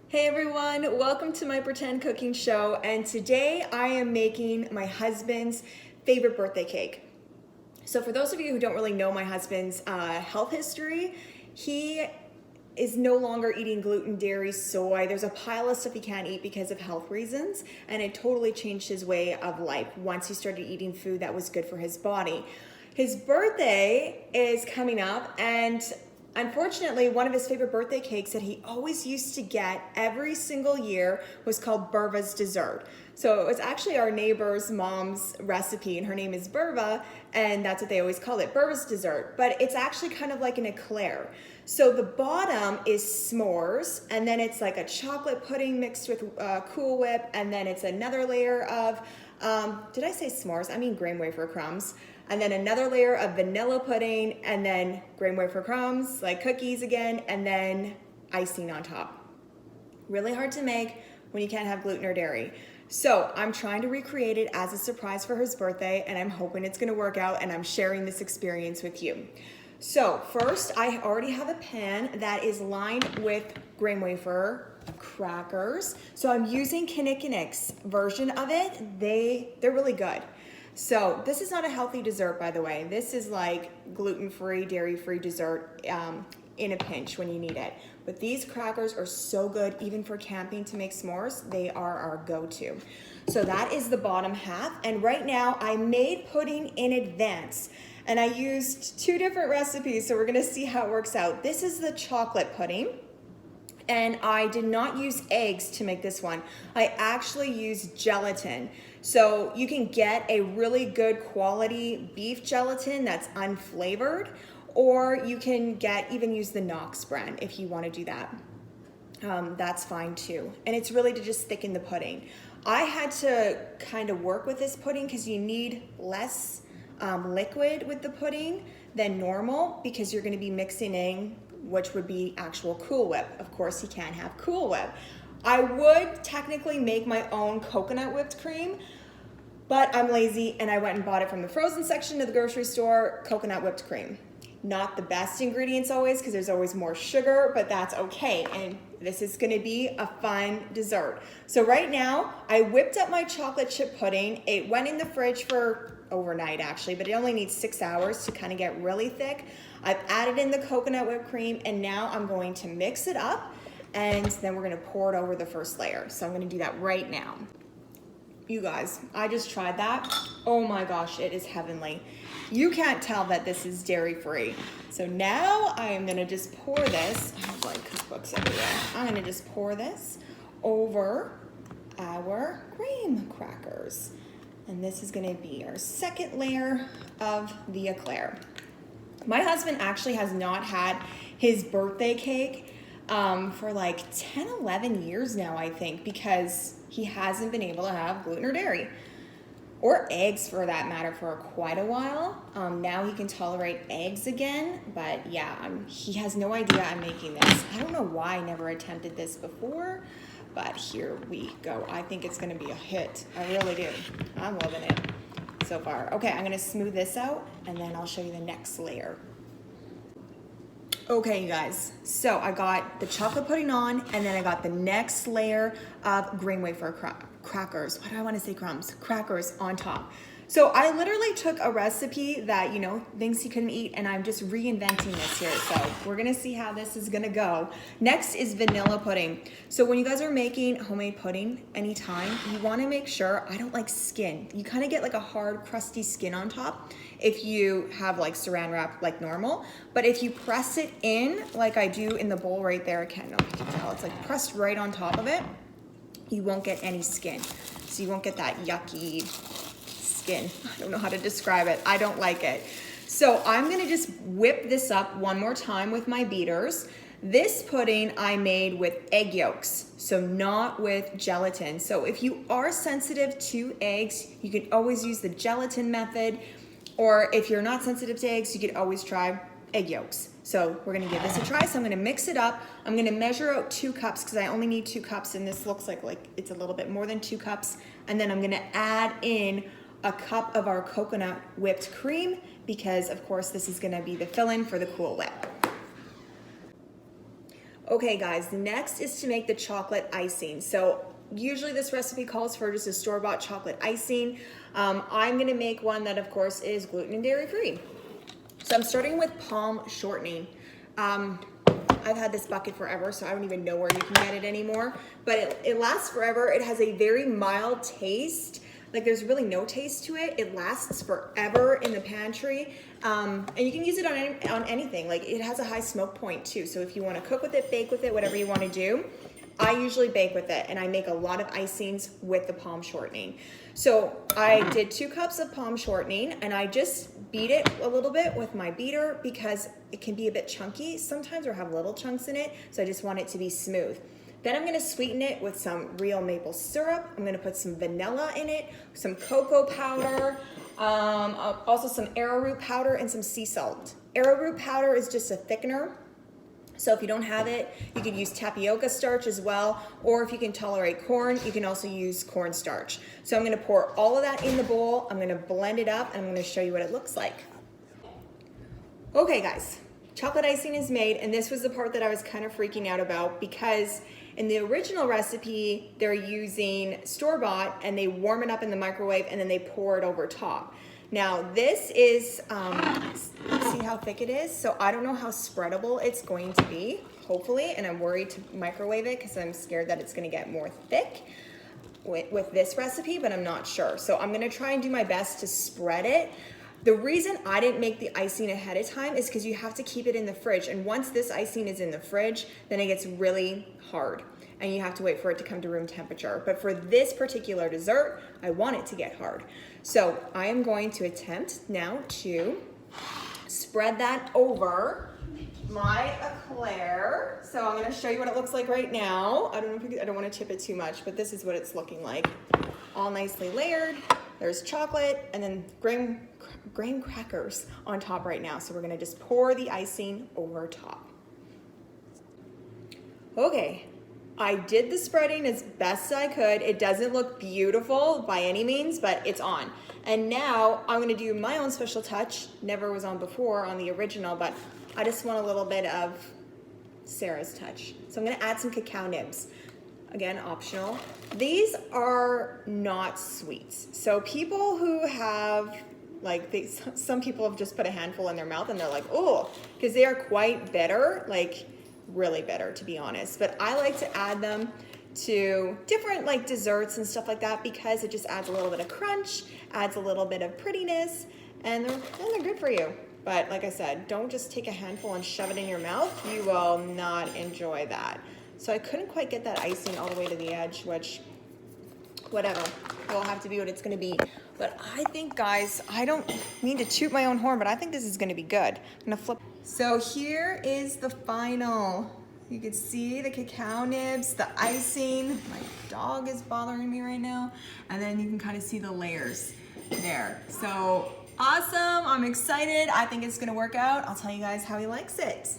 Hey everyone, welcome to my pretend cooking show, and today I am making my husband's favorite birthday cake. So for those of you who don't really know my husband's health history, he is no longer eating gluten, dairy, soy. There's a pile of stuff he can't eat because of health reasons, and it totally changed his way of life once he started eating food that was good for his body. His birthday is coming up, and unfortunately, one of his favorite birthday cakes that he always used to get every single year was called Berva's dessert. So it was actually our neighbor's mom's recipe, and her name is Berva, and that's what they always call it, Berva's dessert. But it's actually kind of like an eclair. So the bottom is s'mores, and then it's like a chocolate pudding mixed with Cool Whip, and then it's another layer of, did I say s'mores? I mean graham wafer crumbs. And then another layer of vanilla pudding, and then graham wafer crumbs, like cookies again, and then icing on top. Really hard to make when you can't have gluten or dairy. So I'm trying to recreate it as a surprise for his birthday, and I'm hoping it's gonna work out, and I'm sharing this experience with you. So first, I already have a pan that is lined with graham wafer crackers. So I'm using Kinnikinnick's version of it. They're really good. So this is not a healthy dessert, by the way. This is like gluten-free, dairy-free dessert in a pinch when you need it. But these crackers are so good, even for camping to make s'mores. They are our go-to. So that is the bottom half. And right now I made pudding in advance, and I used two different recipes. So we're gonna see how it works out. This is the chocolate pudding. And I did not use eggs to make this one. I actually used gelatin. So you can get a really good quality beef gelatin that's unflavored, or you can even use the Knox brand if you want to do that. That's fine too. And it's really to just thicken the pudding. I had to kind of work with this pudding because you need less liquid with the pudding than normal, because you're going to be mixing in, which would be actual Cool Whip. Of course, you can't have Cool Whip. I would technically make my own coconut whipped cream, but I'm lazy and I went and bought it from the frozen section of the grocery store, coconut whipped cream. Not the best ingredients always, because there's always more sugar, but that's okay. And this is gonna be a fun dessert. So right now, I whipped up my chocolate chip pudding. It went in the fridge for overnight actually, but it only needs 6 hours to kind of get really thick. I've added in the coconut whipped cream, and now I'm going to mix it up, and then we're gonna pour it over the first layer. So I'm gonna do that right now. You guys, I just tried that. Oh my gosh, it is heavenly. You can't tell that this is dairy-free. So now I am gonna just pour this, I have like cookbooks everywhere. I'm gonna just pour this over our graham crackers. And this is gonna be our second layer of the eclair. My husband actually has not had his birthday cake for like 10, 11 years now, I think, because he hasn't been able to have gluten or dairy, or eggs for that matter, for quite a while. Now he can tolerate eggs again, but yeah, he has no idea I'm making this. I don't know why I never attempted this before, but here we go. I think it's gonna be a hit. I really do. I'm loving it so far. Okay, I'm gonna smooth this out, and then I'll show you the next layer. Okay, you guys, so I got the chocolate pudding on, and then I got the next layer of graham wafer crackers. Why do I want to say crumbs? Crackers on top. So I literally took a recipe that, things he couldn't eat, and I'm just reinventing this here. So we're gonna see how this is gonna go. Next is vanilla pudding. So when you guys are making homemade pudding anytime, you wanna make sure, I don't like skin. You kind of get like a hard, crusty skin on top if you have like saran wrap like normal. But if you press it in, like I do in the bowl right there, I can't know if you can tell, it's like pressed right on top of it, you won't get any skin. So you won't get that yucky skin. I don't know how to describe it. I don't like it. So I'm gonna just whip this up one more time with my beaters. This pudding I made with egg yolks, so not with gelatin. So if you are sensitive to eggs, you could always use the gelatin method, or if you're not sensitive to eggs, you could always try egg yolks. So we're gonna give this a try. So I'm gonna mix it up. I'm gonna measure out 2 cups because I only need 2 cups, and this looks like it's a little bit more than 2 cups. And then I'm gonna add in a cup of our coconut whipped cream, because of course this is gonna be the fill-in for the Cool Whip. Okay guys, next is to make the chocolate icing. So usually this recipe calls for just a store-bought chocolate icing. I'm gonna make one that of course is gluten and dairy free. So I'm starting with palm shortening. I've had this bucket forever, so I don't even know where you can get it anymore, but it lasts forever. It has a very mild taste. Like there's really no taste to it. It lasts forever in the pantry. And you can use it on anything. Like it has a high smoke point too. So if you want to cook with it, bake with it, whatever you want to do. I usually bake with it, and I make a lot of icings with the palm shortening. So I did 2 cups of palm shortening, and I just beat it a little bit with my beater because it can be a bit chunky sometimes or have little chunks in it. So I just want it to be smooth. Then I'm gonna sweeten it with some real maple syrup. I'm gonna put some vanilla in it, some cocoa powder, also some arrowroot powder and some sea salt. Arrowroot powder is just a thickener. So if you don't have it, you could use tapioca starch as well, or if you can tolerate corn, you can also use cornstarch. So I'm gonna pour all of that in the bowl, I'm gonna blend it up, and I'm gonna show you what it looks like. Okay guys, chocolate icing is made, and this was the part that I was kind of freaking out about because in the original recipe, they're using store-bought and they warm it up in the microwave and then they pour it over top. Now this is, see how thick it is? So I don't know how spreadable it's going to be, hopefully, and I'm worried to microwave it because I'm scared that it's gonna get more thick with this recipe, but I'm not sure. So I'm gonna try and do my best to spread it. The reason I didn't make the icing ahead of time is because you have to keep it in the fridge, and once this icing is in the fridge, then it gets really hard and you have to wait for it to come to room temperature. But for this particular dessert, I want it to get hard. So I am going to attempt now to spread that over my eclair. So I'm gonna show you what it looks like right now. I don't wanna tip it too much, but this is what it's looking like. All nicely layered. There's chocolate and then graham crackers on top right now. So we're gonna just pour the icing over top. Okay, I did the spreading as best I could. It doesn't look beautiful by any means, but it's on. And now I'm gonna do my own special touch. Never was on before on the original, but I just want a little bit of Sarah's touch. So I'm gonna add some cacao nibs. Again, optional. These are not sweet. So people who have, some people have just put a handful in their mouth and they're like, oh, because they are quite bitter, like really bitter to be honest. But I like to add them to different desserts and stuff like that because it just adds a little bit of crunch, adds a little bit of prettiness, and they're good for you. But like I said, don't just take a handful and shove it in your mouth. You will not enjoy that. So I couldn't quite get that icing all the way to the edge, which, whatever, will have to be what it's gonna be. But I think, guys, I don't mean to toot my own horn, but I think this is gonna be good. I'm gonna flip. So here is the final. You can see the cacao nibs, the icing. My dog is bothering me right now. And then you can kind of see the layers there. So awesome, I'm excited. I think it's gonna work out. I'll tell you guys how he likes it.